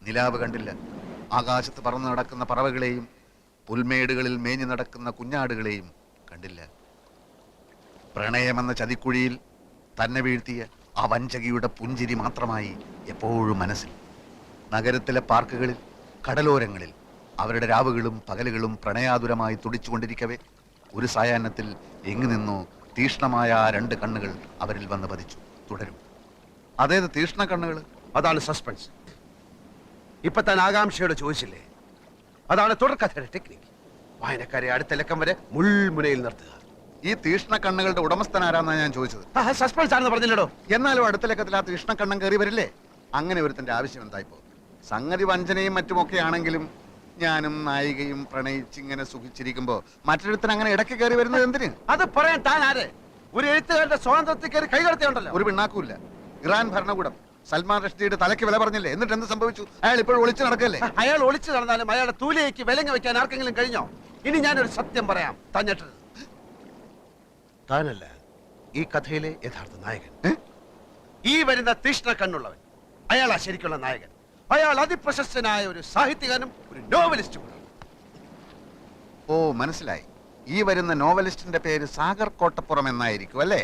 നിലാവ് കണ്ടില്ല. ആകാശത്ത് പറന്നു നടക്കുന്ന പറവകളെയും പുൽമേടുകളിൽ മേഞ്ഞു നടക്കുന്ന കുഞ്ഞാടുകളെയും കണ്ടില്ല. പ്രണയമെന്ന ചതിക്കുഴിയിൽ തന്നെ വീഴ്ത്തിയ ആ വഞ്ചകിയുടെ പുഞ്ചിരി മാത്രമായി എപ്പോഴും മനസ്സിൽ. നഗരത്തിലെ പാർക്കുകളിൽ, കടലോരങ്ങളിൽ അവരുടെ രാവുകളും പകലുകളും പ്രണയാതുരമായി തുടിച്ചുകൊണ്ടിരിക്കവേ ഒരു സായാഹ്നത്തിൽ എങ്ങു നിന്നോ തീഷ്ണമായ ആ രണ്ട് കണ്ണുകൾ അവരിൽ വന്ന് പതിച്ചു. തുടരും. അതേത് തീഷ്ണ കണ്ണുകൾ? അതാണ് സസ്പെൻസ്. ഇപ്പൊ താൻ ആകാംക്ഷയോട് ചോദിച്ചില്ലേ, അതാണ് തുടർക്കഥയുടെ ടെക്നിക്ക്. വായനക്കാരെ അടുത്ത ലക്കം വരെ മുൾമുനയിൽ നിർത്തുക. ഈ തീഷ്ണ കണ്ണുകളുടെ ഉടമസ്ഥൻ ആരാന്നാണ് ഞാൻ ചോദിച്ചത്. സസ്പെൻസ് ആണെന്ന് പറഞ്ഞില്ലടോ. എന്നാലും അടുത്ത ലക്കത്തിൽ ആ തീഷ്ണ കണ്ണം കയറി വരില്ലേ? അങ്ങനെ ഒരുത്തിന്റെ ആവശ്യം എന്തായിപ്പോ? സംഗതി വഞ്ചനയും മറ്റുമൊക്കെ ആണെങ്കിലും ഞാനും നായികയും പ്രണയിച്ചിങ്ങനെ സുഖിച്ചിരിക്കുമ്പോ മറ്റൊരുത്തിന് അങ്ങനെ ഇടയ്ക്ക് കയറി വരുന്നത് എന്തിന്? അത് പറയാൻ താൻ ആര്? ഒരു എഴുത്തുകാരുടെ സ്വാതന്ത്ര്യത്തിൽ കയറി കൈകടത്തിയുണ്ടല്ലോ. ഒരു പിണ്ണാക്കൂല്ല. ഇറാൻ ഭരണകൂടം സൽമാൻ റഷ്ദിയുടെ തലയ്ക്ക് വില പറഞ്ഞില്ലേ? എന്നിട്ട് എന്ത് സംഭവിച്ചു? അയാൾ ഇപ്പോഴും ഒളിച്ചു നടക്കല്ലേ? അയാൾ ഒളിച്ചു നടന്നാലും അയാളുടെ തൂലിയേക്ക് വിലങ്ങ് വെക്കാൻ ആർക്കെങ്കിലും കഴിഞ്ഞോ? ഇനി ഞാനൊരു സത്യം പറയാം, തഞ്ഞിട്ടത് താനല്ല ഈ കഥയിലെ യഥാർത്ഥ നായകൻ. ഈ വരുന്ന തീഷ്ണ കണ്ണുള്ളവൻ അയാളാ ശരിക്കുള്ള നായകൻ. അയാൾ അതിപ്രശസ്തനായ ഒരു സാഹിത്യകാരനും ഒരു നോവലിസ്റ്റും കൂടെ. ഓ, മനസ്സിലായി. ഈ വരുന്ന നോവലിസ്റ്റിന്റെ പേര് സാഗർ കോട്ടപ്പുറം എന്നായിരിക്കും അല്ലേ?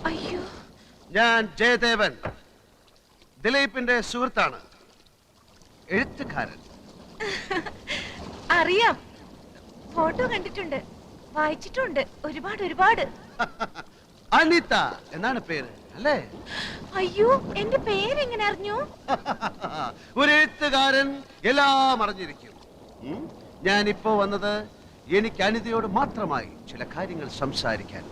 അയ്യോ, ഞാൻ ജയദേവൻ, ദിലീപിന്റെ സുഹൃത്താണ്, എഴുത്തുകാരൻ. അറിയാം, ഫോട്ടോ കണ്ടിട്ടുണ്ട്, വായിച്ചിട്ടുണ്ട് ഒരുപാട്. അനിത എന്നാണ് പേര് അല്ലേ? അയ്യോ, എന്റെ പേരെങ്ങനെ അറിഞ്ഞു? ഒരു എഴുത്തുകാരൻ എല്ലാം അറിഞ്ഞിരിക്കും. ഞാനിപ്പോ വന്നത് എനിക്ക് അനിതയോട് മാത്രമായി ചില കാര്യങ്ങൾ സംസാരിക്കാൻ.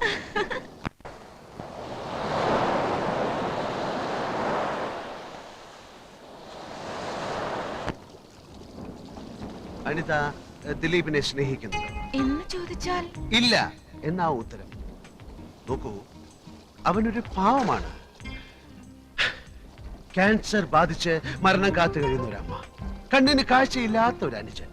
അനിത ദിലീപിനെ സ്നേഹിക്കുന്നു എന്ന് ചോദിച്ചാൽ ഇല്ല എന്നാ ഉത്തരം. നോക്കൂ, അവനൊരു പാവമാണ്. ക്യാൻസർ ബാധിച്ച് മരണം കാത്തു കഴിയുന്ന ഒരമ്മ, കണ്ണിന് കാഴ്ചയില്ലാത്ത ഒരു അനുജൻ,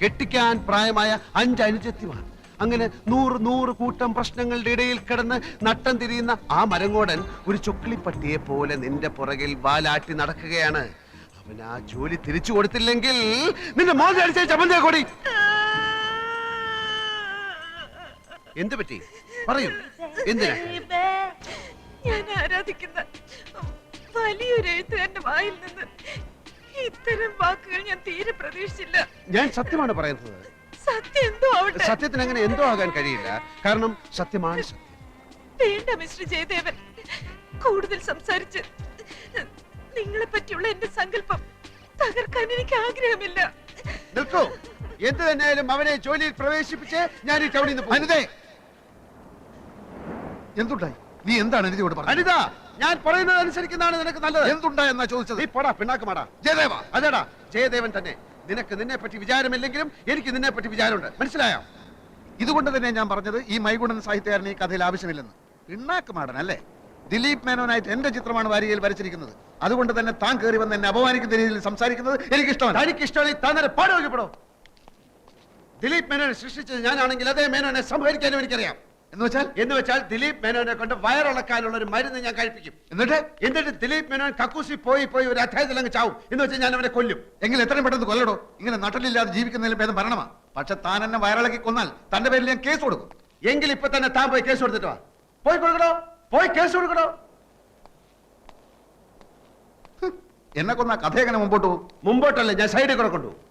കെട്ടിക്കാൻ പ്രായമായ 5 അനുജത്തിമാർ. അങ്ങനെ 100 കൂട്ടം പ്രശ്നങ്ങളുടെ ഇടയിൽ കിടന്ന് നട്ടം തിരിയുന്ന ആ മരങ്ങോടൻ ഒരു ചുക്ലിപ്പട്ടിയെ പോലെ നിന്റെ പുറകിൽ വാലാട്ടി നടക്കുകയാണ്. അവൻ ആ ജോലി തിരിച്ചു കൊടുത്തില്ലെങ്കിൽ നിന്റെ മോനെ അടിച്ച ചമ്മന്തിയെ കൂടി. എന്ത് പറ്റി പറയൂ, എന്തിനാ? ഞാൻ ആരാധിക്കുന്ന വലിയൊരു എഴുത്തുകാരന്റെ വായിൽ നിന്ന് ഇത്തരം വാക്കുകൾ ഞാൻ തീരെ പ്രതീക്ഷിച്ചില്ല. ഞാൻ സത്യമാണ് പറയുന്നത്. സത്യം എന്തോ ആവട്ടെ. സത്യത്തിന് അങ്ങനെ എന്തോ ആകാൻ കഴിയില്ല, കാരണം സത്യമാണ് സത്യം. വേണ്ട മിസ്റ്റർ ജയദേവൻ, കൂടുതൽ സംസാരിച്ച് നിങ്ങളെ പറ്റിയുള്ള എന്റെ സങ്കല്പം തകർക്കാൻ എനിക്ക് ആഗ്രഹമില്ല. നിൽക്കൂ, എന്ത് തന്നെയായാലും അവനെ ജോലിയിൽ പ്രവേശിപ്പിച്ച് ഞാൻ ഈ ടൗണിൽ നിന്ന് പോകും. എന്തുണ്ടായി? നീ എന്താണ് അനിതയോട് പറഞ്ഞത്? അനിത, ഞാൻ പറയുന്നത് അനുസരിക്കുന്നതാണ് നിനക്ക് നല്ലത്. എന്തുണ്ടായി എന്നാ ചോദിച്ചത്? നീ പോടാ, പിണ്ണാക്കുമാടാ. ജയദേവ. അതെടാ, ജയദേവൻ തന്നെ. നിനക്ക് നിന്നെ പറ്റി വിചാരമില്ലെങ്കിലും എനിക്ക് നിന്നെ പറ്റി വിചാരമുണ്ട്, മനസ്സിലായോ? ഇതുകൊണ്ട് തന്നെ ഞാൻ പറഞ്ഞത് ഈ മൈഗുണൻ സാഹിത്യകാരന് ഈ കഥയിൽ ആവശ്യമില്ലെന്ന്. പിണ്ണാക്കുമാടൻ അല്ലേ? ദിലീപ് മേനോനായിട്ട് എന്റെ ചിത്രമാണ് വാരികയിൽ വരച്ചിരിക്കുന്നത്. അതുകൊണ്ട് തന്നെ താൻ കയറി വന്ന് എന്നെ അപമാനിക്കുന്ന രീതിയിൽ സംസാരിക്കുന്നത് എനിക്കിഷ്ടമാണ്. തനിക്കിഷ്ടമാണ്, താൻ തന്നെ പാടുപെടോ. ദിലീപ് മേനോനെ സൃഷ്ടിച്ചത് ഞാനാണെങ്കിൽ അതേ മേനോനെ സംഹരിക്കാനും എനിക്കറിയാം. എന്ന് വെച്ചാൽ ദിലീപ് മേനോനെ കൊണ്ട് വയറിളക്കാനുള്ള ഒരു മരുന്ന് ഞാൻ കഴിപ്പിക്കും. എന്നിട്ട് ദിലീപ് മേനോൻ കക്കൂസി പോയി ഒരു അധ്യായത്തിൽ അങ്ങ് ചാവും. എന്ന് വെച്ചാൽ ഞാൻ അവനെ കൊല്ലും. എങ്കിൽ എത്രയും പെട്ടെന്ന് കൊല്ലടോ. ഇങ്ങനെ നട്ടലില്ലാതെ ജീവിക്കുന്നതിലും ഭേദം ഭരണമാ. പക്ഷെ താൻ എന്നെ വയറിളക്കി കൊന്നാൽ തന്റെ പേരിൽ ഞാൻ കേസ് കൊടുക്കും. എങ്കിൽ ഇപ്പൊ തന്നെ താൻ പോയി കേസ് കൊടുത്തിട്ട് വാ. പോയി കൊടുക്കണോ, പോയി കേസ് കൊടുക്കണോ. എന്നെ കൊന്ന കഥ എങ്ങനെ മുമ്പോട്ട് പോകും? മുമ്പോട്ടല്ലേ, ഞാൻ സൈഡിൽ കൂടെ കൊണ്ടുപോകും.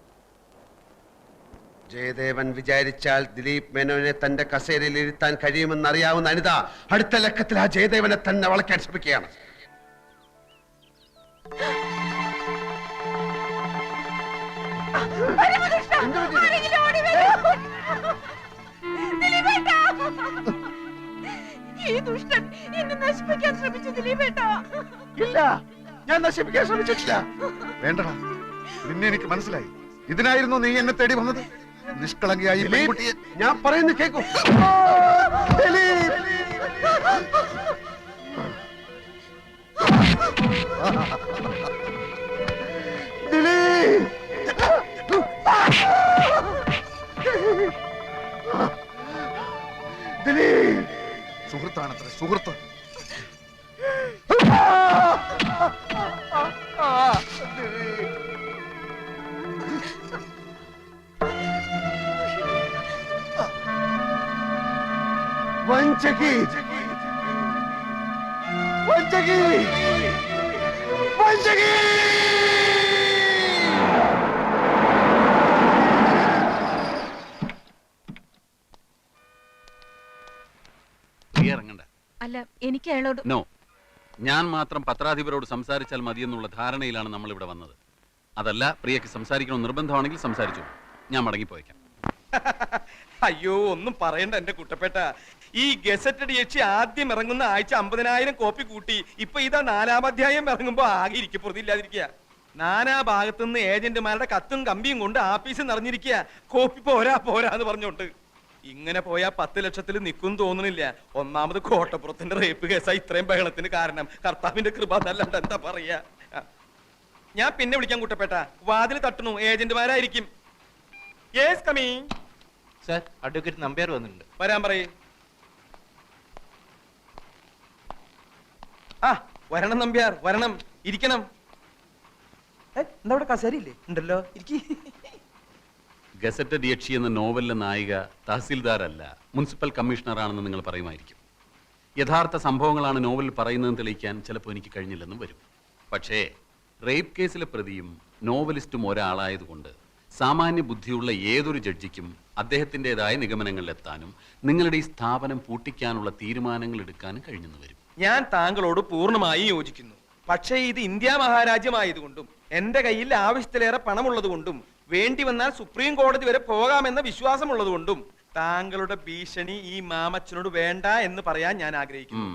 ജയദേവൻ വിചാരിച്ചാൽ ദിലീപ് മേനോനെ തന്റെ കസേരയിൽ ഇരുത്താൻ കഴിയുമെന്ന് അറിയാവുന്ന അനിത അടുത്ത ലക്കത്തിൽ ആ ജയദേവനെ തന്നെ വളയ്ക്കാൻ ശ്രമിക്കുകയാണ്. ഇല്ല, ഞാൻ നശിപ്പിക്കാൻ ശ്രമിച്ചിട്ടില്ല. വേണ്ടടാ, നിന്നെ എനിക്ക് മനസ്സിലായി. ഇതിനായിരുന്നു നീ എന്നെ തേടി വന്നത്. നിഷ്കളങ്കിയായി പെൺകുട്ടിയെ. ഞാൻ പറയുന്നത് കേൾക്കൂ. സുഹൃത്ത്. വഞ്ചകി വഞ്ചകി വഞ്ചകി! ഇറങ്ങണ്ട. അല്ല, എനിക്ക് അയാളോട് നോ, ഞാൻ മാത്രം പത്രാധിപരോട് സംസാരിച്ചാൽ മതിയെന്നുള്ള ധാരണയിലാണ് നമ്മൾ ഇവിടെ വന്നത്. അതല്ല, പ്രിയക്ക് സംസാരിക്കണം നിർബന്ധമാണെങ്കിൽ സംസാരിച്ചു. ഞാൻ മടങ്ങിപ്പോയേക്കാം. അയ്യോ, ഒന്നും പറയണ്ട എന്റെ കുട്ടപ്പേട്ട. ഈ ഗസറ്റഡ് യക്ഷി ആദ്യം ഇറങ്ങുന്ന ആഴ്ച 50,000 കോപ്പി കൂട്ടി. ഇപ്പൊ ഇതാ 4-ാം അധ്യായം ഇറങ്ങുമ്പോ ആകെ ഇരിക്കപ്പുറത്തില്ലാതിരിക്കുക. നാനാ ഭാഗത്തുനിന്ന് ഏജന്റുമാരുടെ കത്തും കമ്പിയും കൊണ്ട് ആഫീസ് നിറഞ്ഞിരിക്കുക. കോപ്പി പോരാ പോരാ എന്ന് പറഞ്ഞോണ്ട്. ഇങ്ങനെ പോയാ 10 ലക്ഷത്തിൽ നിൽക്കും തോന്നുന്നില്ല. ഒന്നാമത് കോട്ടപ്പുറത്തിന്റെ റേപ്പ് കേസാ ഇത്രയും ബഹളത്തിന് കാരണം. കർത്താവിന്റെ കൃപ എന്നല്ലാണ്ട് എന്താ പറയാ. ഞാൻ പിന്നെ വിളിക്കാൻ കുട്ടപ്പേട്ട. വാതിൽ തട്ടുന്നു, ഏജന്റുമാരായിരിക്കും. Yes, coming. Sir, advocate Nambiar വന്നിട്ടുണ്ട്. വരാൻ പറയേ. ആ, വരണം നമ്പ്യാർ, വരണം. ഇരിക്കണം. എന്താ അവിടെ കസേരയില്ലേ? ഉണ്ടല്ലോ, ഇരിക്കി. ഗസറ്റഡ് യക്ഷി എന്ന നോവലിലെ നായിക തഹസിൽദാരല്ല, മുനിസിപ്പൽ കമ്മീഷണറാണെന്ന് നിങ്ങൾ പറയുമായിരിക്കും. യഥാർത്ഥ സംഭവങ്ങളാണ് നോവലിൽ പറയുന്നതെന്ന് തെളിയിക്കാൻ ചിലപ്പോൾ എനിക്ക് കഴിഞ്ഞില്ലെന്നും വരും. പക്ഷേ റേപ്പ് കേസിലെ പ്രതിയും നോവലിസ്റ്റും ഒരാളായതുകൊണ്ട് സാമാന്യ ബുദ്ധിയുള്ള ഏതൊരു ജഡ്ജിക്കും അദ്ദേഹത്തിൻ്റെതായ നിഗമനങ്ങളിലെത്താനും നിങ്ങളുടെ ഈ സ്ഥാപനം പൂട്ടിക്കാനുള്ള തീരുമാനങ്ങൾ എടുക്കാനും കഴിഞ്ഞെന്ന് വരും. ഞാൻ താങ്കളോട് പൂർണ്ണമായി യോജിക്കുന്നു. പക്ഷേ ഇത് ഇന്ത്യ മഹാരാജ്യമായതുകൊണ്ടും എന്റെ കയ്യിൽ ആവശ്യത്തിലേറെ പണമുള്ളത് കൊണ്ടും വേണ്ടി വന്നാൽ സുപ്രീം കോടതി വരെ പോകാമെന്ന വിശ്വാസമുള്ളത് കൊണ്ടും താങ്കളുടെ ഭീഷണി ഈ മാമച്ചനോട് വേണ്ട എന്ന് പറയാൻ ഞാൻ ആഗ്രഹിക്കുന്നു.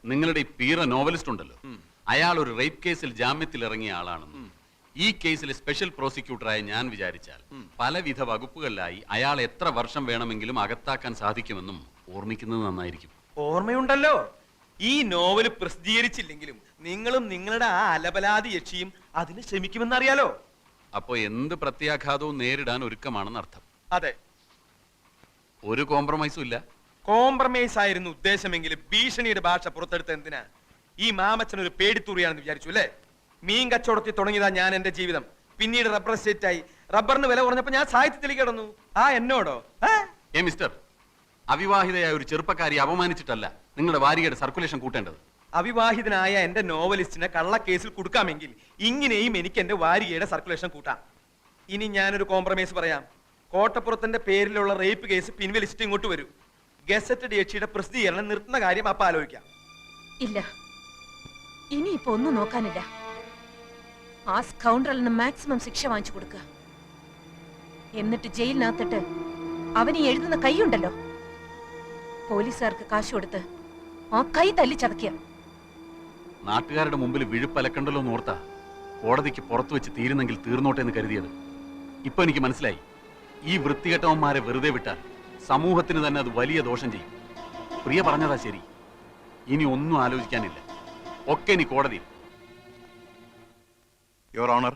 നിങ്ങളുടെ ഈ പീറ നോവലിസ്റ്റ് ഉണ്ടല്ലോ, അയാൾ ഒരു റേപ്പ് കേസിൽ ജാമ്യത്തിൽ ഇറങ്ങിയ ആളാണെന്നും ഈ കേസിലെ സ്പെഷ്യൽ പ്രോസിക്യൂട്ടറായി ഞാൻ വിചാരിച്ചാൽ പലവിധ വകുപ്പുകളിലായി അയാൾ എത്ര വർഷം വേണമെങ്കിലും അകത്താക്കാൻ സാധിക്കുമെന്നും ഓർമ്മിക്കുന്നത് നന്നായിരിക്കും. ഓർമ്മയുണ്ടല്ലോ. ഈ നോവൽ പ്രസിദ്ധീകരിച്ചില്ലെങ്കിലും നിങ്ങളും നിങ്ങളുടെ ആ അലപലാതി യക്ഷിയും അതിന് ശ്രമിക്കുമെന്നറിയാലോ. അപ്പോ എന്ത് പ്രത്യാഘാതവും നേരിടാൻ ഒരുക്കമാണെന്ന് അർത്ഥം. അതെ, ഒരു കോംപ്രമൈസും ഇല്ല. കോംപ്രമൈസ് ആയിരുന്നു ഉദ്ദേശമെങ്കിലും ഭീഷണിയുടെ ഭാഷ പുറത്തെടുത്ത എന്തിനാ? ഈ മാമച്ചൻ ഒരു പേടിത്തൂറിയാണെന്ന് വിചാരിച്ചു അല്ലേ? മീൻ കച്ചവടത്തിൽ തുടങ്ങിയതാ ഞാൻ എന്റെ ജീവിതം. പിന്നീട് റബ്ബർ എസ്റ്റേറ്റ് ആയി. റബ്ബറിന് വില കുറഞ്ഞപ്പോ ഞാൻ സാഹിത്യത്തിലേക്ക് കിടന്നു. എന്നോടോ? മിസ്റ്റർ, അവിവാഹിതയായ ഒരു ചെറുപ്പക്കാരി അപമാനിച്ചിട്ടല്ല നിങ്ങളുടെ വാരികയുടെ സർക്കുലേഷൻ കൂട്ടേണ്ടത്. അവിവാഹിതനായ എന്റെ നോവലിസ്റ്റിനെ കള്ളക്കേസിൽ കൊടുക്കാമെങ്കിൽ ഇങ്ങനെയും എനിക്ക് എന്റെ വാരികയുടെ സർക്കുലേഷൻ കൂട്ടാം. ഇനി ഞാനൊരു കോംപ്രമൈസ് പറയാം. കോട്ടപ്പുറത്തിന്റെ പേരിലുള്ള റേപ്പ് കേസ് പിൻവലിച്ചിട്ട് ഇങ്ങോട്ട് വരൂ. ഗസറ്റഡ് യക്ഷിയുടെ പ്രസിദ്ധീകരണം നിർത്തുന്ന കാര്യം അപ്പൊ ആലോചിക്കാം. ഇല്ല, ഇനിയിപ്പോ ഒന്നും നോക്കാനില്ല. ആ സ്കൗണ്ടറലിന് മാക്സിമം ശിക്ഷ വാങ്ങിച്ചു കൊടുക്കുക. എന്നിട്ട് ജയിലിനകത്തിട്ട് അവന് എഴുതുന്ന കൈയുണ്ടല്ലോ, പോലീസുകാർക്ക് കാശ് കൊടുത്ത് ആ കൈ തല്ലി ചതക്കുക. നാട്ടുകാരുടെ മുമ്പിൽ വിഴുപ്പലക്കണ്ടല്ലോ എന്ന് ഓർത്താ കോടതിക്ക് പുറത്തു വെച്ച് തീരുന്നെങ്കിൽ തീർന്നോട്ടെ എന്ന് കരുതിയത്. ഇപ്പൊ എനിക്ക് മനസ്സിലായി, ഈ വൃത്തികെട്ടവന്മാരെ വെറുതെ വിട്ടാൽ സമൂഹത്തിന് തന്നെ അത് വലിയ ദോഷം ചെയ്യും. പ്രിയ പറഞ്ഞതാ ശരി. ഇനി ഒന്നും ആലോചിക്കാനില്ല, ഒക്കെ ഇനി കോടതി. Your Honor,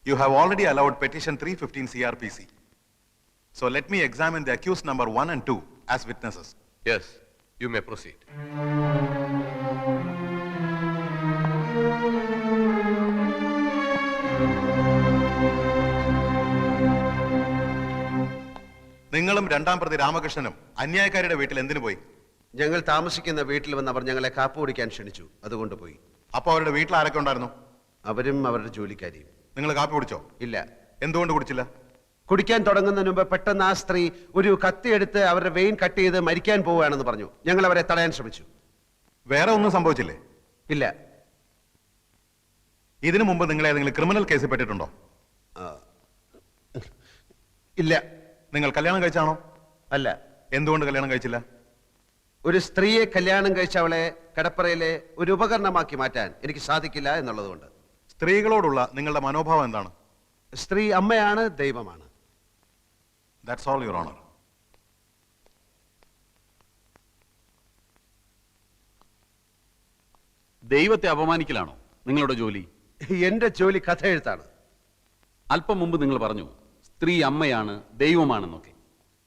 you have already allowed petition 315 CRPC. So let me examine the accused number 1 and 2 as witnesses. Yes, you may proceed. നിങ്ങളും രണ്ടാം പ്രതി രാമകൃഷ്ണനും അന്യായക്കാരുടെ വീട്ടിൽ എന്തിനു പോയി? ഞങ്ങൾ താമസിക്കുന്ന വീട്ടിൽ വന്ന് അവർ ഞങ്ങളെ കാപ്പ് കുടിക്കാൻ ക്ഷണിച്ചു, അതുകൊണ്ട് പോയി. അപ്പൊ അവരുടെ വീട്ടിൽ ആരൊക്കെ ഉണ്ടായിരുന്നു? അവരും അവരുടെ ജോലിക്കാരിയും. നിങ്ങൾ കാപ്പി കുടിച്ചോ? ഇല്ല. എന്തുകൊണ്ട് കുടിച്ചില്ല? കുടിക്കാൻ തുടങ്ങുന്നതിന് മുമ്പ് പെട്ടെന്ന് ആ സ്ത്രീ ഒരു കത്തിയെടുത്ത് അവരുടെ വെയിൻ കട്ട് ചെയ്ത് മരിക്കാൻ പോവുകയാണെന്ന് പറഞ്ഞു. ഞങ്ങൾ അവരെ തടയാൻ ശ്രമിച്ചു. വേറെ ഒന്നും സംഭവിച്ചില്ലേ? ഇല്ല. ഇതിനു മുമ്പ് നിങ്ങൾ ഏതെങ്കിലും ക്രിമിനൽ കേസിൽ പെട്ടിട്ടുണ്ടോ? ഇല്ല. നിങ്ങൾ കല്യാണം കഴിച്ചാണോ? അല്ല. എന്തുകൊണ്ട് കല്യാണം കഴിച്ചില്ല? ഒരു സ്ത്രീയെ കല്യാണം കഴിച്ച അവളെ കടപ്പറയിലെ ഒരു ഉപകരണമാക്കി മാറ്റാൻ എനിക്ക് സാധിക്കില്ല എന്നുള്ളതുകൊണ്ട്. സ്ത്രീകളോടുള്ള നിങ്ങളുടെ മനോഭാവം എന്താണ്? സ്ത്രീ അമ്മയാണ്, ദൈവമാണ്. That's all, Your Honor. ദൈവത്തെ അപമാനിക്കലാണോ നിങ്ങളുടെ ജോലി? എന്റെ ജോലി കഥ എഴുത്താണ്. അല്പം മുമ്പ് നിങ്ങൾ പറഞ്ഞു സ്ത്രീ അമ്മയാണ്, ദൈവമാണെന്നൊക്കെ.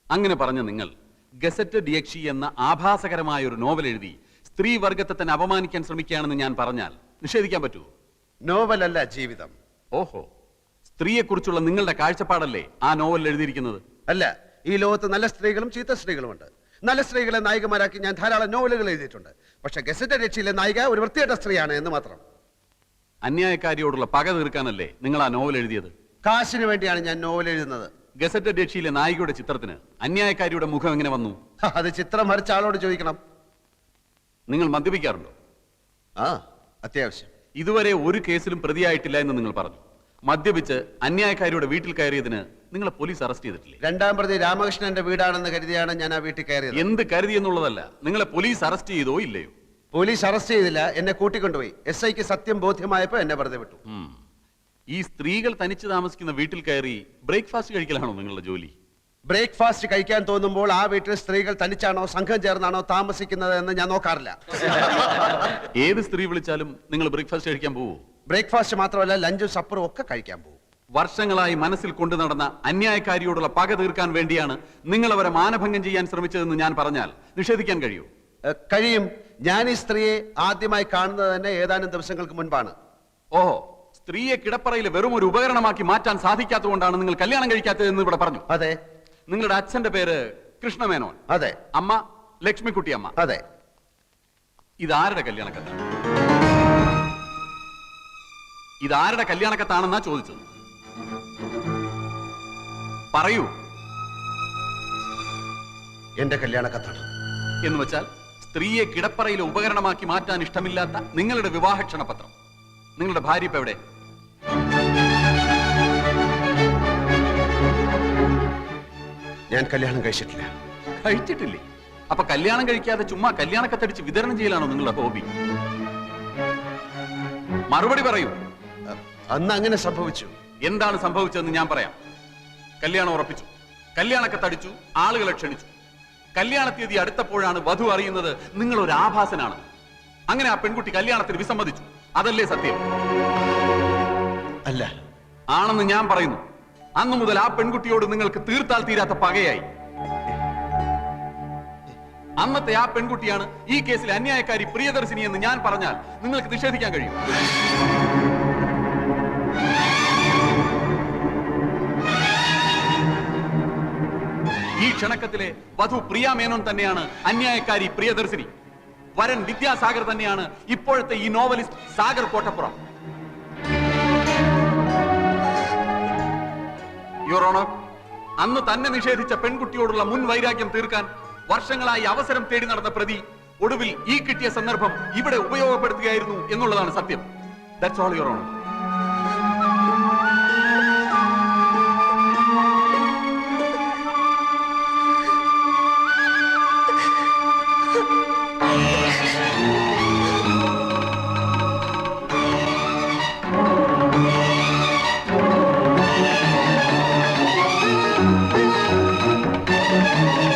അങ്ങനെ പറഞ്ഞ നിങ്ങൾ ഗസറ്റഡ് യക്ഷി എന്ന ആഭാസകരമായ ഒരു നോവൽ എഴുതി സ്ത്രീ വർഗത്തെ തന്നെ അപമാനിക്കാൻ ശ്രമിക്കുകയാണെന്ന് ഞാൻ പറഞ്ഞാൽ നിഷേധിക്കാൻ പറ്റുമോ? നോവലല്ല ജീവിതം. ഓഹോ, സ്ത്രീയെക്കുറിച്ചുള്ള നിങ്ങളുടെ കാഴ്ചപ്പാടല്ലേ ആ നോവലിൽ എഴുതിയിരിക്കുന്നത്? അല്ല, ഈ ലോകത്ത് നല്ല സ്ത്രീകളും ചീത്ത സ്ത്രീകളുമുണ്ട്. നല്ല സ്ത്രീകളെ നായികമാരാക്കി ഞാൻ ധാരാളം നോവലുകൾ എഴുതിയിട്ടുണ്ട്. പക്ഷെ ഗസറ്റഡ് യക്ഷിയിലെ നായിക ഒരു വൃത്തികെട്ട സ്ത്രീയാണ് എന്ന് മാത്രം. അന്യായക്കാരിയോടുള്ള പക തീർക്കാനല്ലേ നിങ്ങൾ ആ നോവൽ എഴുതിയത്? കാശിന് വേണ്ടിയാണ് ഞാൻ നോവൽ എഴുതുന്നത്. ഗസറ്റഡ് യക്ഷിയിലെ നായികയുടെ ചിത്രത്തിന് അന്യായക്കാരിയുടെ മുഖം എങ്ങനെ വന്നു? അത് ചിത്രം വരച്ച ആളോട് ചോദിക്കണം. നിങ്ങൾ മദ്യപിക്കാറുണ്ടോ? ആ, അത്യാവശ്യം. ഇതുവരെ ഒരു കേസിലും പ്രതിയായിട്ടില്ല എന്ന് നിങ്ങൾ പറഞ്ഞു. മദ്യപിച്ച് അന്യായക്കാരിയുടെ വീട്ടിൽ കയറിയതിന് നിങ്ങളെ പോലീസ് അറസ്റ്റ് ചെയ്തിട്ടില്ലേ? രണ്ടാം പ്രതി രാമകൃഷ്ണന്റെ വീടാണെന്ന് കരുതിയാണ് ഞാൻ ആ വീട്ടിൽ കയറിയത്. എന്ത് കരുതി എന്നുള്ളതല്ല, നിങ്ങളെ പോലീസ് അറസ്റ്റ് ചെയ്തോ ഇല്ലയോ? പോലീസ് അറസ്റ്റ് ചെയ്തില്ല, എന്നെ കൂട്ടിക്കൊണ്ടുപോയി. SIക്ക് സത്യം ബോധ്യമായപ്പോ എന്നെ വെറുതെ വിട്ടു. ഈ സ്ത്രീകൾ തനിച്ച് താമസിക്കുന്ന വീട്ടിൽ കയറി ബ്രേക്ക്ഫാസ്റ്റ് കഴിക്കലാണോ നിങ്ങളുടെ ജോലി? ബ്രേക്ക്ഫാസ്റ്റ് കഴിക്കാൻ തോന്നുമ്പോൾ ആ വീട്ടിൽ സ്ത്രീകൾ തനിച്ചാണോ സംഘം ചേർന്നാണോ താമസിക്കുന്നത് എന്ന് ഞാൻ നോക്കാറില്ല. ഏത് സ്ത്രീ വിളിച്ചാലും നിങ്ങൾ ബ്രേക്ക്ഫാസ്റ്റ് കഴിക്കാൻ പോവോ? ബ്രേക്ക്ഫാസ്റ്റ് മാത്രമല്ല, ലഞ്ചും സപ്പറും ഒക്കെ കഴിക്കാൻ പോകും. വർഷങ്ങളായി മനസ്സിൽ കൊണ്ടു നടന്ന അന്യായക്കാരിയോടുള്ള പക തീർക്കാൻ വേണ്ടിയാണ് നിങ്ങൾ അവരെ മാനഭംഗം ചെയ്യാൻ ശ്രമിച്ചതെന്ന് ഞാൻ പറഞ്ഞാൽ നിഷേധിക്കാൻ കഴിയൂ? കഴിയും. ഞാൻ ഈ സ്ത്രീയെ ആദ്യമായി കാണുന്നത് തന്നെ ഏതാനും ദിവസങ്ങൾക്ക് മുൻപാണ്. ഓഹോ, സ്ത്രീയെ കിടപ്പറയിൽ വെറും ഒരു ഉപകരണമാക്കി മാറ്റാൻ സാധിക്കാത്തതുകൊണ്ടാണ് നിങ്ങൾ കല്യാണം കഴിക്കാത്തതെന്ന് ഇവിടെ പറഞ്ഞു. അതെ. നിങ്ങളുടെ അച്ഛന്റെ പേര് കൃഷ്ണമേനോൻ. അതെ. അമ്മ ലക്ഷ്മിക്കുട്ടി അമ്മ. അതെ. ഇതാരുടെ കല്യാണക്കത്താണ്? ഇതാരുടെ കല്യാണക്കത്താണെന്നാ ചോദിച്ചത്. പറയൂ. എന്റെ കല്യാണക്കത്താണ്. എന്ന് വെച്ചാൽ സ്ത്രീയെ കിടപ്പറയിലെ ഉപകരണമാക്കി മാറ്റാൻ ഇഷ്ടമില്ലാത്ത നിങ്ങളുടെ വിവാഹ ക്ഷണപത്രം. നിങ്ങളുടെ ഭാര്യ ഇപ്പൊ എവിടെ? ഞാൻ കല്യാണം കഴിച്ചിട്ടില്ല. കഴിച്ചിട്ടില്ലേ? അപ്പൊ കല്യാണം കഴിക്കാതെ ചുമ്മാ കല്യാണക്കത്തടിച്ച് വിതരണം ചെയ്യലാണോ നിങ്ങളുടെ ഹോബി? മറുപടി പറയൂ. അന്ന് അങ്ങനെ സംഭവിച്ചു. എന്താണ് സംഭവിച്ചതെന്ന് ഞാൻ പറയാം. കല്യാണം ഉറപ്പിച്ചു, കല്യാണക്കത്തടിച്ചു, ആളുകളെ ക്ഷണിച്ചു. കല്യാണ തീയതി അടുത്തപ്പോഴാണ് വധു അറിയുന്നത് നിങ്ങൾ ഒരു ആഭാസനാണ്. അങ്ങനെ ആ പെൺകുട്ടി കല്യാണത്തിന് വിസമ്മതിച്ചു. അതല്ലേ സത്യം? അല്ല. ആണെന്ന് ഞാൻ പറയുന്നു. അന്നു മുതൽ ആ പെൺകുട്ടിയോട് നിങ്ങൾക്ക് തീർത്താൽ തീരാത്ത പകയായി. അന്നത്തെ ആ പെൺകുട്ടിയാണ് ഈ കേസിലെ അന്യായക്കാരി പ്രിയദർശിനി എന്ന് ഞാൻ പറഞ്ഞാൽ നിങ്ങൾക്ക് നിഷേധിക്കാൻ കഴിയും? ഈ ക്ഷണക്കത്തിലെ വധു പ്രിയ മേനോൻ തന്നെയാണ് അന്യായക്കാരി പ്രിയദർശിനി. വരൻ വിദ്യാസാഗർ തന്നെയാണ് ഇപ്പോഴത്തെ ഈ novelist Sagar Kottappuram. Your honour, അന്ന് തന്നെ നിഷേധിച്ച പെൺകുട്ടിയോടുള്ള മുൻ വൈരാഗ്യം തീർക്കാൻ വർഷങ്ങളായി അവസരം തേടി നടന്ന പ്രതി ഒടുവിൽ ഈ കിട്ടിയ സന്ദർഭം ഇവിടെ ഉപയോഗപ്പെടുത്തുകയായിരുന്നു എന്നുള്ളതാണ് സത്യം. That's all your honour.